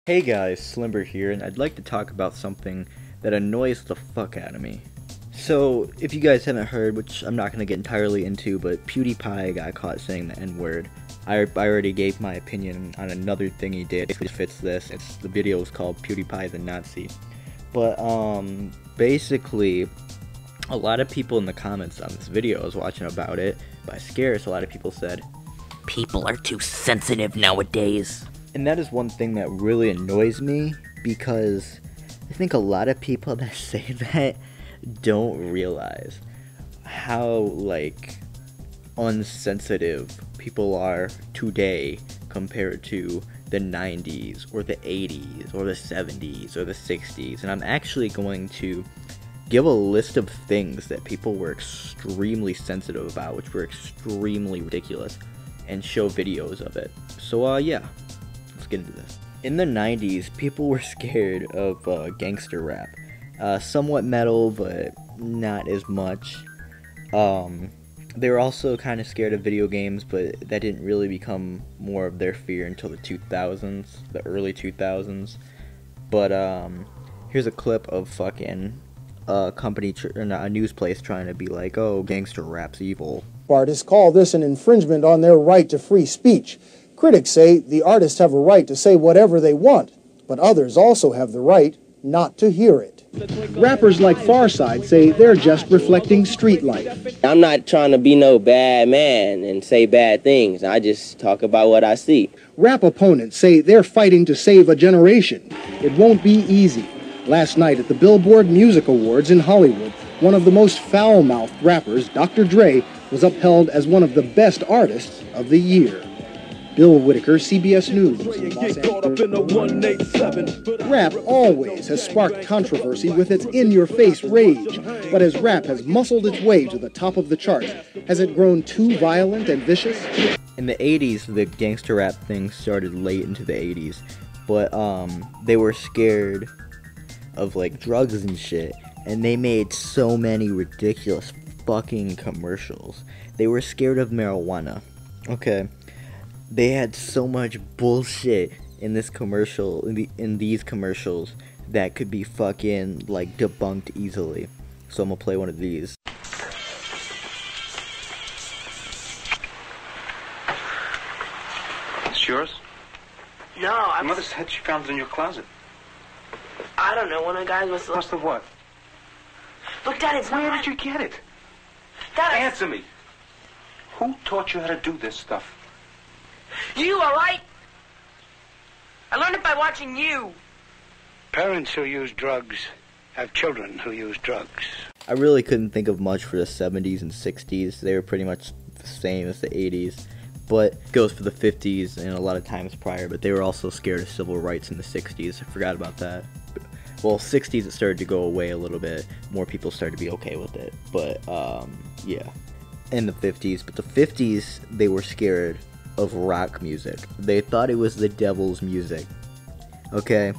Hey guys, Slimber here, and I'd like to talk about something that annoys the fuck out of me. So, if you guys haven't heard, which I'm not going to get entirely into, but PewDiePie got caught saying the N-word. I already gave my opinion on another thing he did, which fits this. The video is called PewDiePie the Nazi. But, basically, a lot of people in the comments on this video, I was watching about it, by Scarce, a lot of people said, "People are too sensitive nowadays." And that is one thing that really annoys me, because I think a lot of people that say that don't realize how, unsensitive people are today compared to the 90s, or the 80s, or the 70s, or the 60s. And I'm actually going to give a list of things that people were extremely sensitive about, which were extremely ridiculous, and show videos of it. So, yeah. Let's get into this. In the 90s, people were scared of gangster rap. Somewhat metal, but not as much. They were also kind of scared of video games, but that didn't really become more of their fear until the 2000s, the early 2000s. But here's a clip of fucking a news place trying to be like, oh, gangster rap's evil. Artists call this an infringement on their right to free speech. Critics say the artists have a right to say whatever they want, but others also have the right not to hear it. Rappers like Farside say they're just reflecting street life. I'm not trying to be no bad man and say bad things. I just talk about what I see. Rap opponents say they're fighting to save a generation. It won't be easy. Last night at the Billboard Music Awards in Hollywood, one of the most foul-mouthed rappers, Dr. Dre, was upheld as one of the best artists of the year. Bill Whitaker, CBS News. Rap always has sparked controversy with its in-your-face rage, but as rap has muscled its way to the top of the charts, has it grown too violent and vicious? In the 80s, the gangster rap thing started late into the 80s, but they were scared of drugs and shit, and they made so many ridiculous fucking commercials. They were scared of marijuana. Okay. They had so much bullshit in this commercial, in these commercials, that could be fucking, debunked easily. So I'm gonna play one of these. It's yours? No, Your mother said she found it in your closet. I don't know, one of the guys must have... Must have what? Look, Dad, it's not... Where did you get it? Dad, Answer me. Who taught you how to do this stuff? You, all right? I learned it by watching you. Parents who use drugs have children who use drugs. I really couldn't think of much for the 70s and 60s. They were pretty much the same as the 80s. But it goes for the 50s and a lot of times prior, but they were also scared of civil rights in the 60s. I forgot about that. Well, 60s it started to go away a little bit. More people started to be okay with it. But, yeah. In the 50s. But the 50s, they were scared of rock music. They thought it was the devil's music. Okay?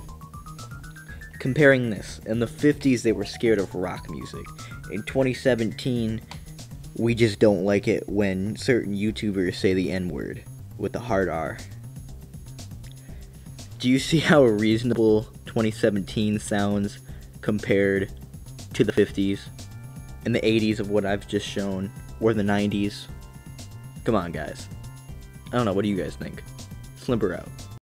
Comparing this, in the 50s they were scared of rock music. In 2017, we just don't like it when certain YouTubers say the N-word with the hard R. Do you see how reasonable 2017 sounds compared to the 50s and the 80s of what I've just shown, or the 90s? Come on, guys. I don't know, what do you guys think? Slimber out.